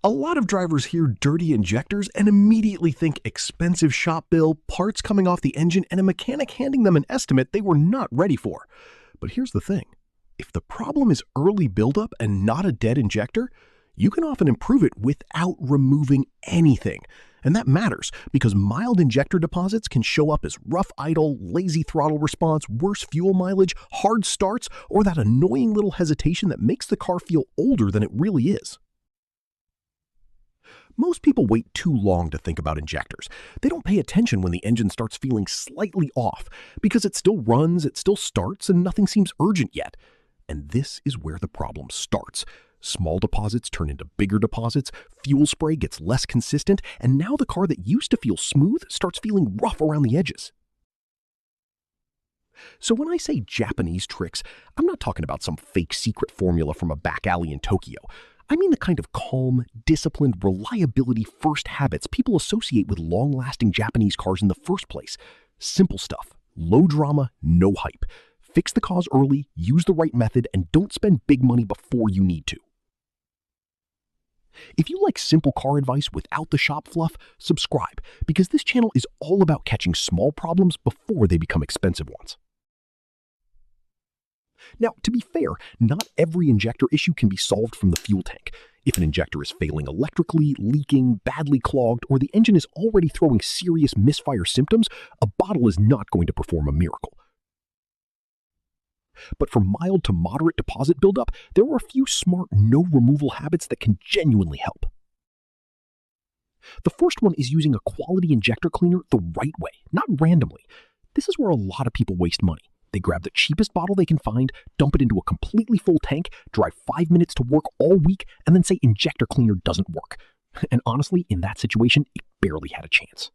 A lot of drivers hear dirty injectors and immediately think expensive shop bill, parts coming off the engine, and a mechanic handing them an estimate they were not ready for. But here's the thing. If the problem is early buildup and not a dead injector, you can often improve it without removing anything. And that matters because mild injector deposits can show up as rough idle, lazy throttle response, worse fuel mileage, hard starts, or that annoying little hesitation that makes the car feel older than it really is. Most people wait too long to think about injectors. They don't pay attention when the engine starts feeling slightly off because it still runs, it still starts, and nothing seems urgent yet. And this is where the problem starts. Small deposits turn into bigger deposits, fuel spray gets less consistent, and now the car that used to feel smooth starts feeling rough around the edges. So when I say Japanese tricks, I'm not talking about some fake secret formula from a back alley in Tokyo. I mean the kind of calm, disciplined, reliability first habits people associate with long-lasting Japanese cars in the first place. Simple stuff. Low drama, no hype. Fix the cause early, use the right method, and don't spend big money before you need to. If you like simple car advice without the shop fluff, subscribe, because this channel is all about catching small problems before they become expensive ones. Now, to be fair, not every injector issue can be solved from the fuel tank. If an injector is failing electrically, leaking, badly clogged, or the engine is already throwing serious misfire symptoms, a bottle is not going to perform a miracle. But for mild to moderate deposit buildup, there are a few smart no-removal habits that can genuinely help. The first one is using a quality injector cleaner the right way, not randomly. This is where a lot of people waste money. They grab the cheapest bottle they can find, dump it into a completely full tank, drive 5 minutes to work all week, and then say injector cleaner doesn't work. And honestly, in that situation, it barely had a chance.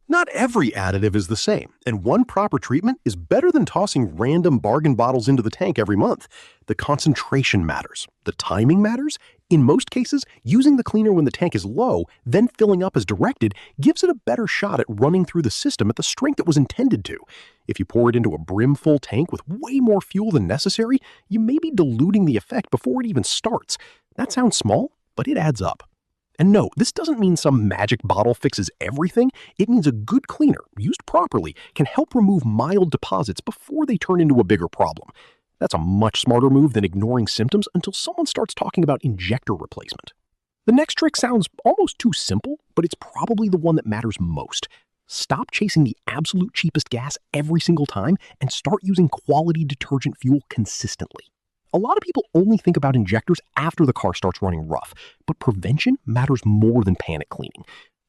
Not every additive is the same, and one proper treatment is better than tossing random bargain bottles into the tank every month. The concentration matters. The timing matters. In most cases, using the cleaner when the tank is low, then filling up as directed, gives it a better shot at running through the system at the strength it was intended to. If you pour it into a brim-full tank with way more fuel than necessary, you may be diluting the effect before it even starts. That sounds small, but it adds up. And no, this doesn't mean some magic bottle fixes everything. It means a good cleaner, used properly, can help remove mild deposits before they turn into a bigger problem. That's a much smarter move than ignoring symptoms until someone starts talking about injector replacement. The next trick sounds almost too simple, but it's probably the one that matters most. Stop chasing the absolute cheapest gas every single time and start using quality detergent fuel consistently. A lot of people only think about injectors after the car starts running rough, but prevention matters more than panic cleaning.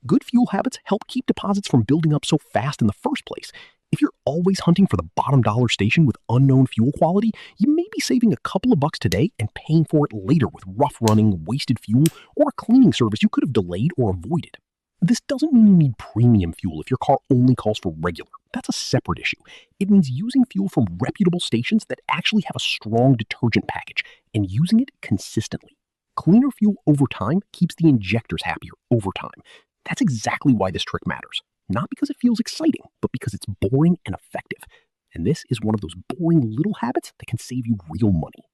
Good fuel habits help keep deposits from building up so fast in the first place. If you're always hunting for the bottom dollar station with unknown fuel quality, you may be saving a couple of bucks today and paying for it later with rough running, wasted fuel, or a cleaning service you could have delayed or avoided. This doesn't mean you need premium fuel if your car only calls for regular. That's a separate issue. It means using fuel from reputable stations that actually have a strong detergent package and using it consistently. Cleaner fuel over time keeps the injectors happier over time. That's exactly why this trick matters. Not because it feels exciting, but because it's boring and effective. And this is one of those boring little habits that can save you real money.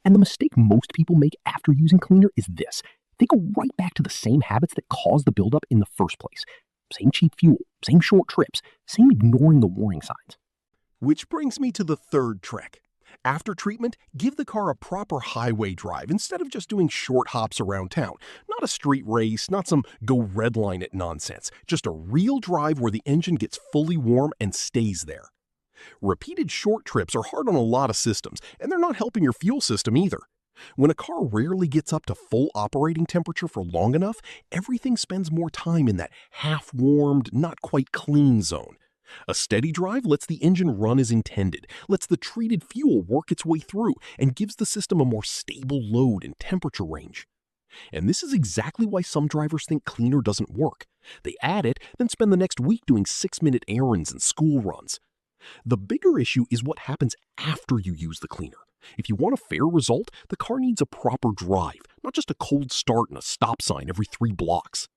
And the mistake most people make after using cleaner is this. They go right back to the same habits that caused the buildup in the first place. Same cheap fuel, same short trips, same ignoring the warning signs. Which brings me to the third trick. After treatment, give the car a proper highway drive instead of just doing short hops around town. Not a street race, not some go redline it nonsense. Just a real drive where the engine gets fully warm and stays there. Repeated short trips are hard on a lot of systems, and they're not helping your fuel system either. When a car rarely gets up to full operating temperature for long enough, everything spends more time in that half-warmed, not quite clean zone. A steady drive lets the engine run as intended, lets the treated fuel work its way through, and gives the system a more stable load and temperature range. And this is exactly why some drivers think cleaner doesn't work. They add it, then spend the next week doing 6-minute errands and school runs. The bigger issue is what happens after you use the cleaner. If you want a fair result, the car needs a proper drive, not just a cold start and a stop sign every 3 blocks.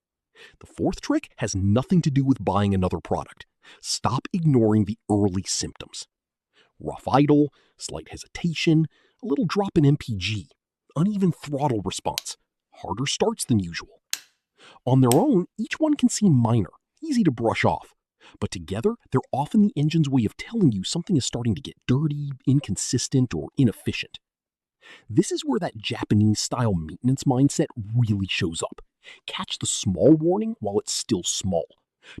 The fourth trick has nothing to do with buying another product. Stop ignoring the early symptoms. Rough idle, slight hesitation, a little drop in MPG, uneven throttle response, harder starts than usual, On their own, each one can seem minor, easy to brush off. But together, they're often the engine's way of telling you something is starting to get dirty, inconsistent, or inefficient. This is where that Japanese-style maintenance mindset really shows up. Catch the small warning while it's still small.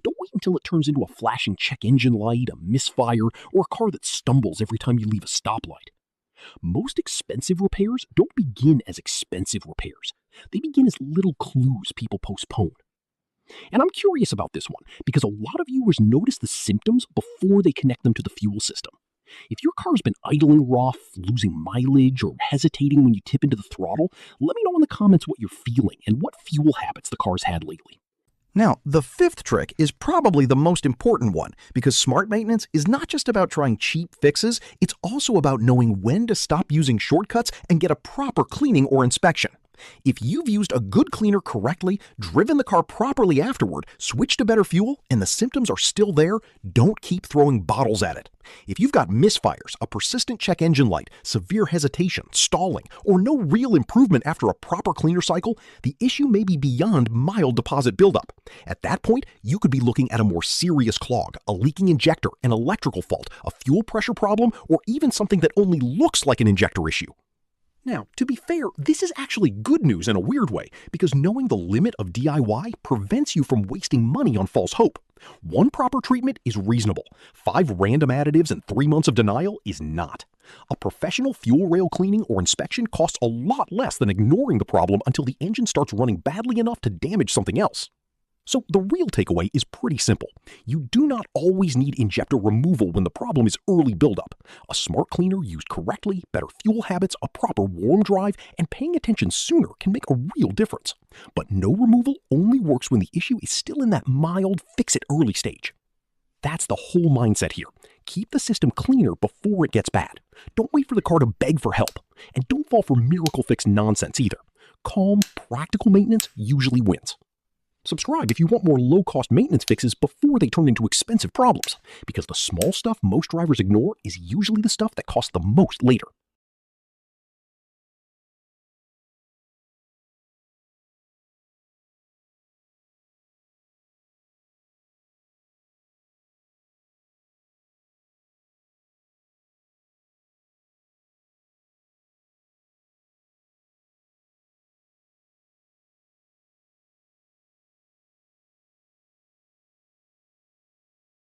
Don't wait until it turns into a flashing check engine light, a misfire, or a car that stumbles every time you leave a stoplight. Most expensive repairs don't begin as expensive repairs. They begin as little clues people postpone. And I'm curious about this one because a lot of viewers notice the symptoms before they connect them to the fuel system. If your car's been idling rough, losing mileage, or hesitating when you tip into the throttle, let me know in the comments what you're feeling and what fuel habits the car's had lately. Now, the fifth trick is probably the most important one because smart maintenance is not just about trying cheap fixes, it's also about knowing when to stop using shortcuts and get a proper cleaning or inspection. If you've used a good cleaner correctly, driven the car properly afterward, switched to better fuel, and the symptoms are still there, don't keep throwing bottles at it. If you've got misfires, a persistent check engine light, severe hesitation, stalling, or no real improvement after a proper cleaner cycle, the issue may be beyond mild deposit buildup. At that point, you could be looking at a more serious clog, a leaking injector, an electrical fault, a fuel pressure problem, or even something that only looks like an injector issue. Now, to be fair, this is actually good news in a weird way, because knowing the limit of DIY prevents you from wasting money on false hope. One proper treatment is reasonable. 5 random additives and 3 months of denial is not. A professional fuel rail cleaning or inspection costs a lot less than ignoring the problem until the engine starts running badly enough to damage something else. So the real takeaway is pretty simple. You do not always need injector removal when the problem is early buildup. A smart cleaner used correctly, better fuel habits, a proper warm drive, and paying attention sooner can make a real difference. But no removal only works when the issue is still in that mild fix-it-early stage. That's the whole mindset here. Keep the system cleaner before it gets bad. Don't wait for the car to beg for help. And don't fall for miracle fix nonsense either. Calm, practical maintenance usually wins. Subscribe if you want more low-cost maintenance fixes before they turn into expensive problems, because the small stuff most drivers ignore is usually the stuff that costs the most later.